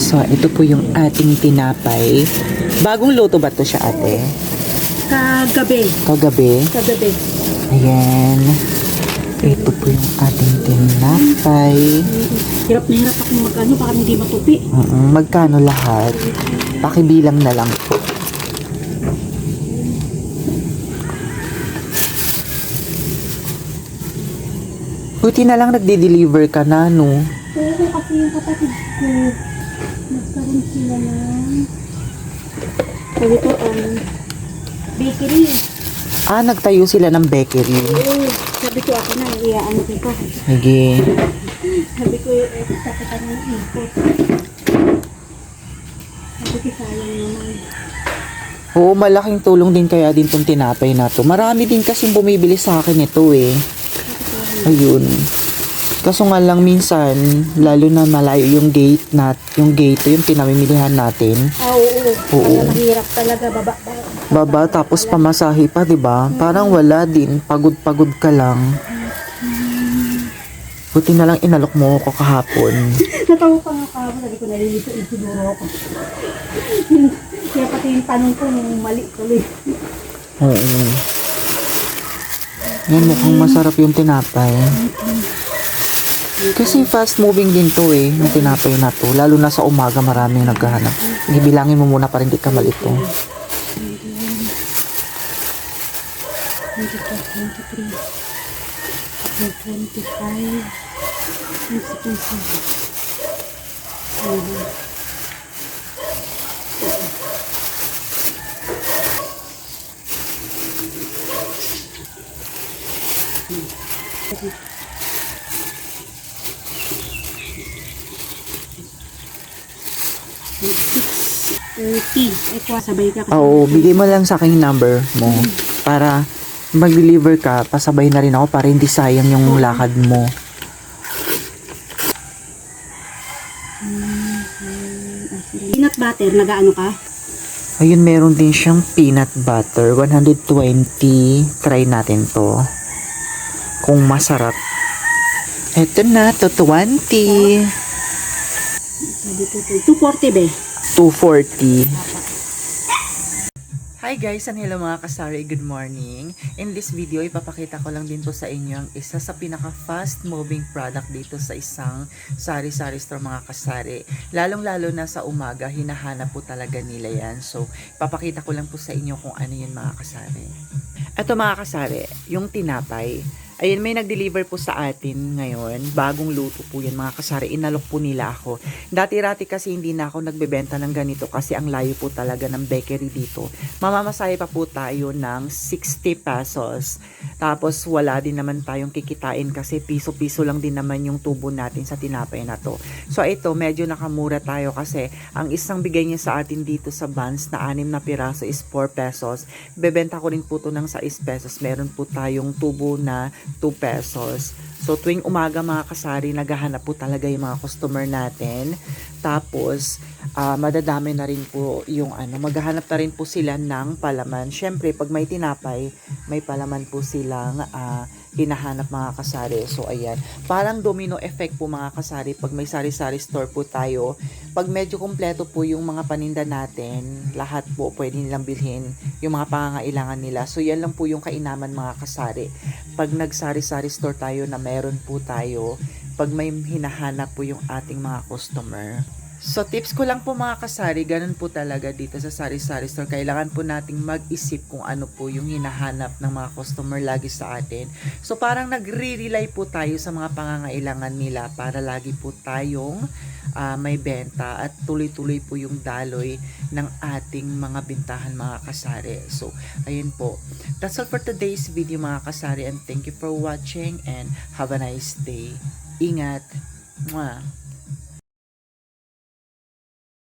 So, ito po yung ating tinapay. Bagong luto ba to siya, ate? Kagabi. Kagabi? Kagabi. Ayan. Ito po yung ating tinapay. Hirap na hirap akong mag-ano, baka hindi matupi. Magkano lahat? Pakibilang na lang po. Buti na lang nagde-deliver ka na, no? Oo, kasi yung kapatid ko, nagkaroon sila ng sabi ko, bakery. Nagtayo sila ng bakery. Oo, sabi ko ako na, iyaano ko. Sige. Sabi ko, tapos ako ng import. Sabi ko, sayang naman. Oo, malaking tulong din kaya din tong tinapay na to. Marami din kasing bumibili sa akin ito eh. Ayun. Kaso nga lang minsan, lalo na malayo yung gate yung pinamimilihan natin. Oo. Oo. Mahirap talaga, Baba tapos pamasahe pa, 'di ba? Parang wala din, pagod-pagod ka lang. Buti na lang inalok mo ako kahapon. Natawa pa nga kahapon, sabi ko nalilito siguro ako. Kaya pati yung tanong ko mali tuloy. Oo. Yan, mukhang masarap yung tinapay. Kasi fast moving din to eh, yung tinapay na to. Lalo na sa umaga maraming naghahanap. Ibilangin mo muna para hindi ka malito. 23, 25, 26, 27. Sabay ka kasi. Oo, bigay mo lang sa akin yung number mo para mag-deliver ka, pasabay na rin ako para hindi sayang yung lakad mo. Peanut butter, nag-ano ka? Ayun, meron din siyang peanut butter. 120. Try natin to. Kung masarap. Eto na, to 20. Sabi ko, 240 be. 240. Hi guys, and hello mga kasari, good morning. In this video, ipapakita ko lang din po sa inyo ang isa sa pinaka fast moving product dito sa isang sari-sari store mga kasari. Lalong-lalo na sa umaga, hinahanap po talaga nila yan. So, ipapakita ko lang po sa inyo kung ano yun mga kasari. Ito mga kasari, yung tinapay. Ayun, may nag-deliver po sa atin ngayon. Bagong luto po yan mga kasari. Inalok po nila ako. Dati-rati kasi hindi na ako nagbebenta ng ganito kasi ang layo po talaga ng bakery dito. Mamamasahe pa po tayo ng 60 pesos. Tapos wala din naman tayong kikitain kasi piso-piso lang din naman yung tubo natin sa tinapay na to. So ito, medyo nakamura tayo kasi ang isang bigay niya sa atin dito sa buns na 6 na piraso is 4 pesos. Bebenta ko rin po to ng 6 pesos. Meron po tayong tubo na 2 pesos. So, tuwing umaga mga kasari, naghahanap po talaga yung mga customer natin. Tapos, madadami na rin po yung maghahanap na rin po sila ng palaman. Syempre, pag may tinapay, may palaman po silang hinahanap mga kasari. So, ayan. Parang domino effect po mga kasari. Pag may sari-sari store po tayo, pag medyo kompleto po yung mga paninda natin, lahat po pwede nilang bilhin yung mga pangangailangan nila. So, yan lang po yung kainaman mga kasari. Pag nag-sari-sari store tayo na meron po tayo, pag may hinahanap po yung ating mga customer. So, tips ko lang po mga kasari, ganun po talaga dito sa sari-sari store. Kailangan po nating mag-isip kung ano po yung hinahanap ng mga customer lagi sa atin. So, parang nagre-rely po tayo sa mga pangangailangan nila para lagi po tayong may benta at tuloy-tuloy po yung daloy ng ating mga bintahan mga kasari. So, ayun po. That's all for today's video mga kasari, and thank you for watching and have a nice day. Ingat! Mwah!